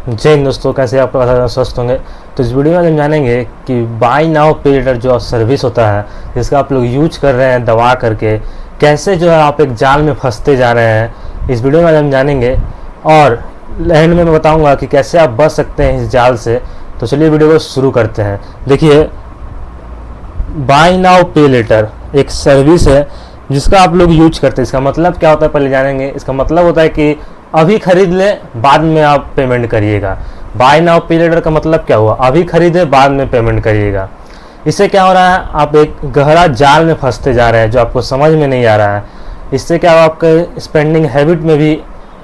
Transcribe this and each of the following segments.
जय हिंद दोस्तों, कैसे आप लोग स्वस्थ होंगे। तो इस वीडियो में हम जानेंगे कि बाय नाउ पे लेटर जो सर्विस होता है जिसका आप लोग यूज कर रहे हैं दबा करके, कैसे जो है आप एक जाल में फंसते जा रहे हैं। इस वीडियो में हम जानेंगे और एंड में मैं बताऊंगा कि कैसे आप बच सकते हैं इस जाल से। तो चलिए वीडियो को शुरू करते हैं। देखिए, बाय नाउ पे लेटर एक सर्विस है जिसका आप लोग यूज करते हैं। इसका मतलब क्या होता है पहले जानेंगे। इसका मतलब होता है कि अभी खरीद लें, बाद में आप पेमेंट करिएगा। बाय नाउ पे लेटर का मतलब क्या हुआ? अभी खरीदे, बाद में पेमेंट करिएगा। इससे क्या हो रहा है, आप एक गहरा जाल में फंसते जा रहे हैं जो आपको समझ में नहीं आ रहा है। इससे क्या आपके स्पेंडिंग हैबिट में भी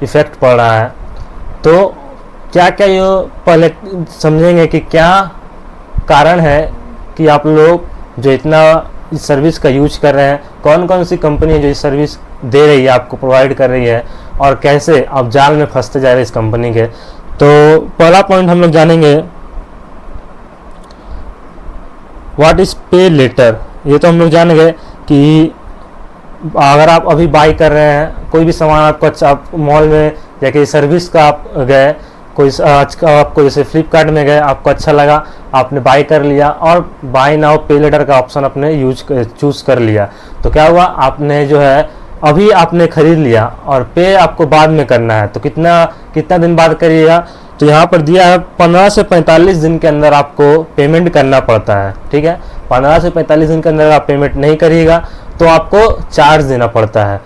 इफ़ेक्ट पड़ रहा है। तो क्या क्या ये पहले समझेंगे कि क्या कारण है कि आप लोग जो इतना इस सर्विस का यूज कर रहे हैं, कौन कौन सी कंपनी है जो इस सर्विस दे रही है, आपको प्रोवाइड कर रही है, और कैसे आप जाल में फंसते जा रहे हैं इस कंपनी के। तो पहला पॉइंट हम लोग जानेंगे, व्हाट इज पे लेटर। ये तो हम लोग जानेंगे कि अगर आप अभी बाई कर रहे हैं कोई भी सामान, आपको अच्छा, आप मॉल में या किसी सर्विस का आप गए, कोई आपको जैसे फ्लिपकार्ट में गए, आपको अच्छा लगा, आपने बाई कर लिया और बाय नाउ पे लेटर का ऑप्शन अपने चूज़ कर लिया। तो क्या हुआ, आपने जो है अभी आपने खरीद लिया और पे आपको बाद में करना है। तो कितना दिन बाद करिएगा? तो यहाँ पर दिया है 15 से 45 दिन के अंदर आपको पेमेंट करना पड़ता है। ठीक है, 15 से 45 दिन के अंदर आप पेमेंट नहीं करिएगा तो आपको चार्ज देना पड़ता है।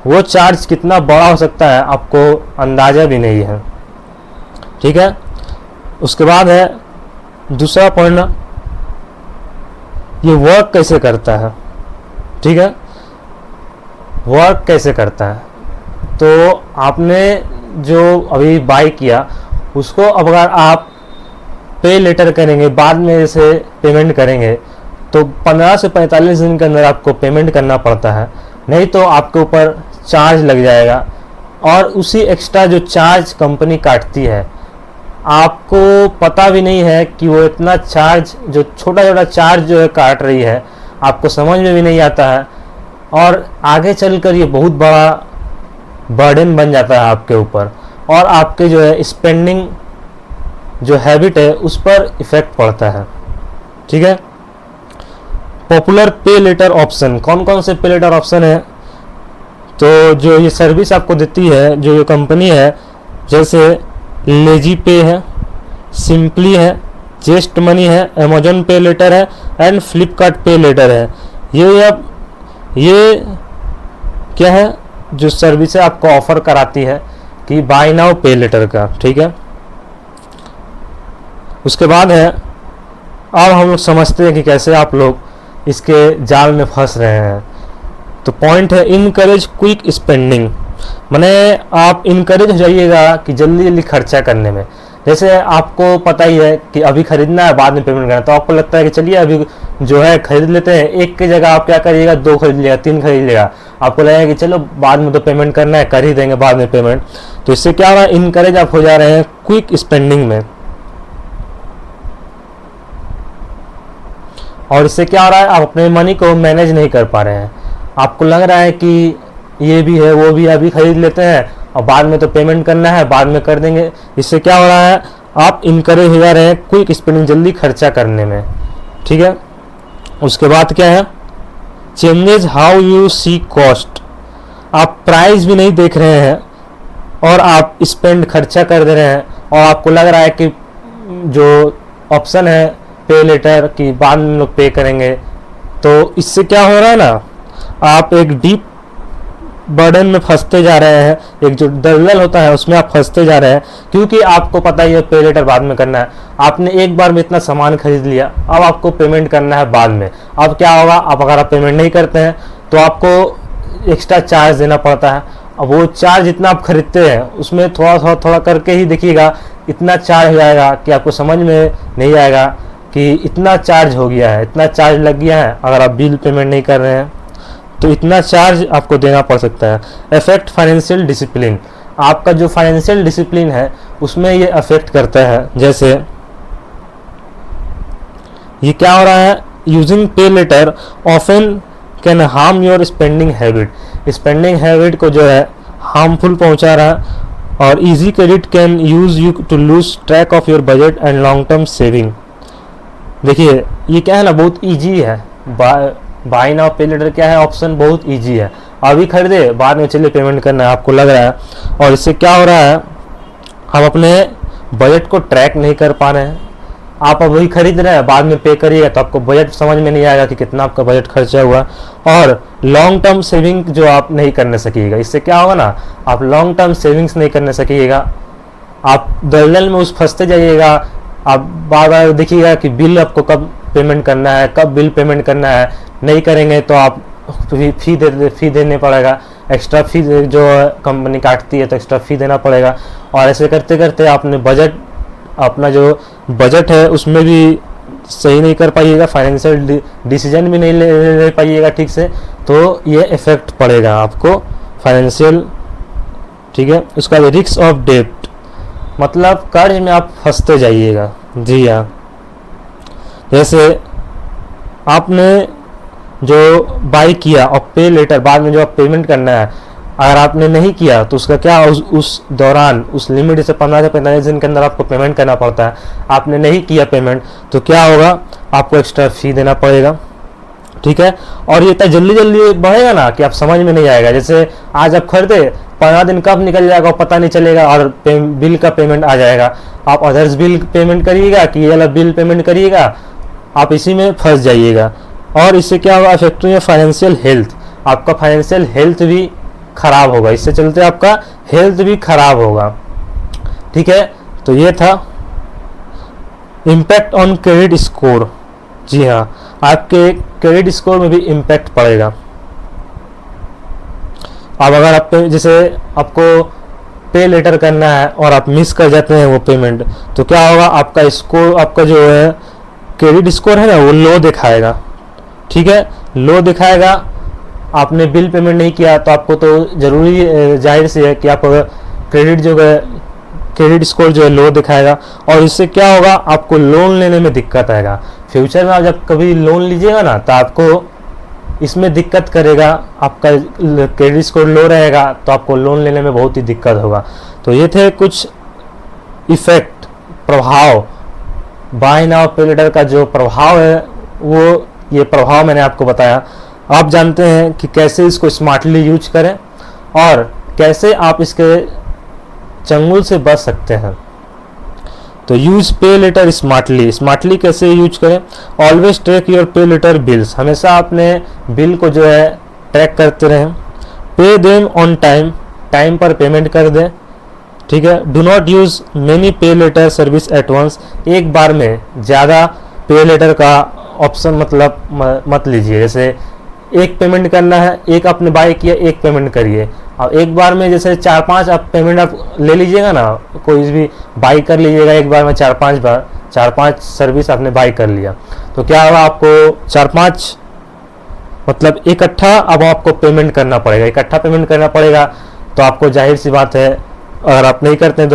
वो चार्ज कितना बड़ा हो सकता है आपको अंदाज़ा भी नहीं है। ठीक है, उसके बाद है दूसरा पॉइंट, ये वर्क कैसे करता है। ठीक है, वर्क कैसे करता है। तो आपने जो अभी बाई किया उसको अब अगर आप पे लेटर करेंगे, बाद में जैसे पेमेंट करेंगे, तो 15 से 45 दिन के अंदर आपको पेमेंट करना पड़ता है, नहीं तो आपके ऊपर चार्ज लग जाएगा। और उसी एक्स्ट्रा जो चार्ज कंपनी काटती है, आपको पता भी नहीं है कि वो इतना चार्ज, जो छोटा छोटा चार्ज जो है काट रही है, आपको समझ में भी नहीं आता है। और आगे चलकर ये बहुत बड़ा बर्डन बन जाता है आपके ऊपर, और आपके जो है स्पेंडिंग जो हैबिट है उस पर इफ़ेक्ट पड़ता है। ठीक है, पॉपुलर पे लेटर ऑप्शन, कौन कौन से पे लेटर ऑप्शन है? तो जो ये सर्विस आपको देती है, जो ये कंपनी है, जैसे लेजी पे है, सिंपली है, जेस्ट मनी है, अमेजोन पे लेटर है एंड फ्लिपकार्ट पे लेटर है। ये क्या है, जो सर्विस आपको ऑफर कराती है कि बाय नाउ पे लेटर का। ठीक है, उसके बाद है, अब हम लोग समझते हैं कि कैसे आप लोग इसके जाल में फंस रहे हैं। तो पॉइंट है, इनकरेज क्विक स्पेंडिंग, माने आप इनकरेज हो जाइएगा कि जल्दी जल्दी खर्चा करने में। जैसे आपको पता ही है कि अभी खरीदना है, बाद में पेमेंट करना है, तो आपको लगता है कि चलिए अभी जो है खरीद लेते हैं। एक की जगह आप क्या करिएगा, 2 खरीद लिया, 3 खरीद लिया। आपको लगेगा कि चलो बाद में तो पेमेंट करना है, कर ही देंगे बाद में पेमेंट। तो इससे क्या हो रहा है, इनकरेज आप हो जा रहे हैं क्विक स्पेंडिंग में। और इससे क्या हो रहा है, आप अपने मनी को मैनेज नहीं कर पा रहे हैं। आपको लग रहा है कि ये भी है वो भी है, अभी खरीद लेते हैं और बाद में तो पेमेंट करना है, बाद में कर देंगे। इससे क्या हो रहा है, आप इनकरेज हो जा रहे हैं क्विक स्पेंडिंग, जल्दी खर्चा करने में। ठीक है, उसके बाद क्या है, changes how you see cost, आप प्राइस भी नहीं देख रहे हैं और आप स्पेंड खर्चा कर दे रहे हैं। और आपको लग रहा है कि जो ऑप्शन है पे लेटर की बाद में लोग पे करेंगे, तो इससे क्या हो रहा है ना, आप एक डीप बर्डन में फंसते जा रहे हैं। एक जो दलदल होता है उसमें आप फंसते जा रहे हैं, क्योंकि आपको पता ही है पे लेटर बाद में करना है। आपने एक बार में इतना सामान खरीद लिया, अब आपको पेमेंट करना है बाद में। अब क्या होगा, अब अगर आप पेमेंट नहीं करते हैं तो आपको एक्स्ट्रा चार्ज देना पड़ता है। अब वो चार्ज जितना आप खरीदते हैं उसमें थोड़ा करके ही देखिएगा, इतना चार्ज हो जाएगा कि आपको समझ में नहीं आएगा कि इतना चार्ज हो गया है, इतना चार्ज लग गया है। अगर आप बिल पेमेंट नहीं कर रहे हैं तो इतना चार्ज आपको देना पड़ सकता है। अफेक्ट फाइनेंशियल डिसिप्लिन, आपका जो फाइनेंशियल डिसिप्लिन है उसमें ये अफेक्ट करता है। जैसे ये क्या हो रहा है, using pay later often can harm your spending habit, spending habit को जो है हार्मफुल पहुंचा रहा है। और easy credit can use you to lose track of your budget and long term saving. देखिए ये क्या है ना, बहुत इजी है। बाय नाउ पे लेटर क्या है, ऑप्शन बहुत इजी है। अभी खरीदे, बाद में चलिए पेमेंट करना है, आपको लग रहा है। और इससे क्या हो रहा है, हम अपने बजट को ट्रैक नहीं कर पा रहे हैं। आप अभी खरीद रहे हैं, बाद में पे करिएगा तो आपको बजट समझ में नहीं आएगा कि कितना आपका बजट खर्चा हुआ। और लॉन्ग टर्म सेविंग जो आप नहीं करने सकिएगा, इससे क्या होगा ना, आप लॉन्ग टर्म सेविंग्स नहीं करने सकिएगा, आप दलदल में उस फंसते जाइएगा। आप बार बार देखिएगा कि बिल आपको कब पेमेंट करना है, कब बिल पेमेंट करना है, नहीं करेंगे तो आप फी देने पड़ेगा, एक्स्ट्रा फी जो कंपनी काटती है तो एक्स्ट्रा फी देना पड़ेगा। और ऐसे करते करते आपने बजट, अपना जो बजट है उसमें भी सही नहीं कर पाइएगा, फाइनेंशियल डिसीजन भी नहीं ले पाइएगा ठीक से, तो ये इफेक्ट पड़ेगा आपको फाइनेंशियल। ठीक है, उसका रिस्क ऑफ डेट, मतलब कर्ज में आप फंसते जाइएगा। जी हाँ, जैसे आपने जो बाई किया और पे लेटर बाद में जो आप पेमेंट करना है, अगर आपने नहीं किया तो उसका क्या, उस दौरान उस लिमिट से 15 से 45 दिन के अंदर आपको पेमेंट करना पड़ता है। आपने नहीं किया पेमेंट तो क्या होगा, आपको एक्स्ट्रा फी देना पड़ेगा। ठीक है, और ये इतना जल्दी जल्दी बढ़ेगा ना कि आप समझ में नहीं आएगा। जैसे आज आप खरीदे, 15 दिन कब निकल जाएगा पता नहीं चलेगा और बिल का पेमेंट आ जाएगा। आप अदर्स बिल पेमेंट करिएगा कि ये वाला बिल पेमेंट करिएगा, आप इसी में फंस जाइएगा। और इससे क्या होगा, इफेक्ट हुई फाइनेंशियल हेल्थ, आपका फाइनेंशियल हेल्थ भी खराब होगा, इससे चलते आपका हेल्थ भी खराब होगा। ठीक है, तो ये था इम्पैक्ट ऑन क्रेडिट स्कोर। जी हाँ, आपके क्रेडिट स्कोर में भी इम्पैक्ट पड़ेगा। अब अगर आप जैसे आपको पे लेटर करना है और आप मिस कर जाते हैं वो पेमेंट, तो क्या होगा, आपका स्कोर, आपका जो है क्रेडिट स्कोर है ना, वो लो दिखाएगा। ठीक है, लो दिखाएगा। आपने बिल पेमेंट नहीं किया तो आपको तो जरूरी जाहिर सी है कि आप क्रेडिट जो है, क्रेडिट स्कोर जो है लो दिखाएगा। और इससे क्या होगा, आपको लोन लेने में दिक्कत आएगा। फ्यूचर में आप जब कभी लोन लीजिएगा ना तो आपको इसमें दिक्कत करेगा, आपका क्रेडिट स्कोर लो रहेगा तो आपको लोन लेने में बहुत ही दिक्कत होगा। तो ये थे कुछ इफेक्ट, प्रभाव, बाय नाउ पे लेटर का जो प्रभाव है, वो ये प्रभाव मैंने आपको बताया। आप जानते हैं कि कैसे इसको स्मार्टली यूज करें और कैसे आप इसके चंगुल से बच सकते हैं। तो use pay later smartly, smartly कैसे यूज करें, always track your pay later bills, हमेशा अपने बिल को जो है ट्रैक करते रहें। Pay them on time, time पर पेमेंट कर दें। ठीक है, डू नॉट यूज मेनी पे लेटर सर्विस एट वंस, एक बार में ज़्यादा पे लेटर का ऑप्शन मतलब मत लीजिए। जैसे एक पेमेंट करना है, एक आपने बाय किया, एक पेमेंट करिए। अब एक बार में जैसे 4-5 आप पेमेंट आप ले लीजिएगा ना, कोई भी बाई कर लीजिएगा एक बार में 4-5 बार, 4-5 सर्विस आपने बाई कर लिया, तो क्या होगा, आपको 4-5 मतलब इकट्ठा अब आपको पेमेंट करना पड़ेगा, इकट्ठा पेमेंट करना पड़ेगा। तो आपको जाहिर सी बात है, अगर आप नहीं करते हैं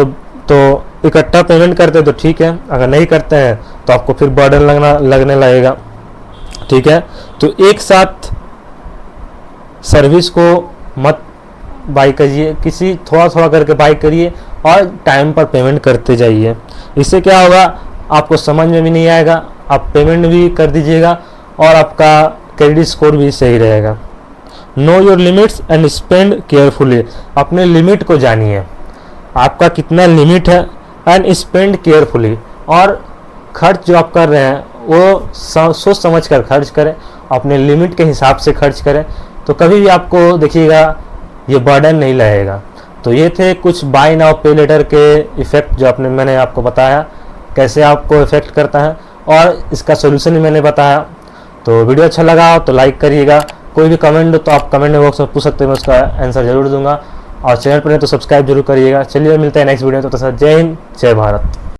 तो इकट्ठा पेमेंट करते हैं तो ठीक है, अगर नहीं करते हैं तो आपको फिर बर्डन लगने लगेगा। ठीक है, तो एक साथ सर्विस को मत बाई करिए, किसी थोड़ा थोड़ा करके बाई करिए और टाइम पर पेमेंट करते जाइए। इससे क्या होगा, आपको समझ में भी नहीं आएगा, आप पेमेंट भी कर दीजिएगा और आपका क्रेडिट स्कोर भी सही रहेगा। Know your limits and spend carefully, अपने लिमिट को जानिए, आपका कितना लिमिट है, एंड स्पेंड केयरफुली, और खर्च जो आप कर रहे हैं वो सोच समझ कर खर्च करें, अपने लिमिट के हिसाब से खर्च करें, तो कभी भी आपको देखिएगा ये बर्डन नहीं लगेगा। तो ये थे कुछ बाय नाउ पे लेटर के इफ़ेक्ट जो मैंने आपको बताया, कैसे आपको इफ़ेक्ट करता है, और इसका सोल्यूशन भी मैंने बताया। तो वीडियो अच्छा लगा तो लाइक करिएगा, कोई भी कमेंट हो तो आप कमेंट बॉक्स में पूछ सकते हैं, मैं उसका आंसर जरूर दूंगा, और चैनल पर नहीं तो सब्सक्राइब जरूर करिएगा। चलिए मिलते हैं नेक्स्ट वीडियो में, तो जय हिंद, जय भारत।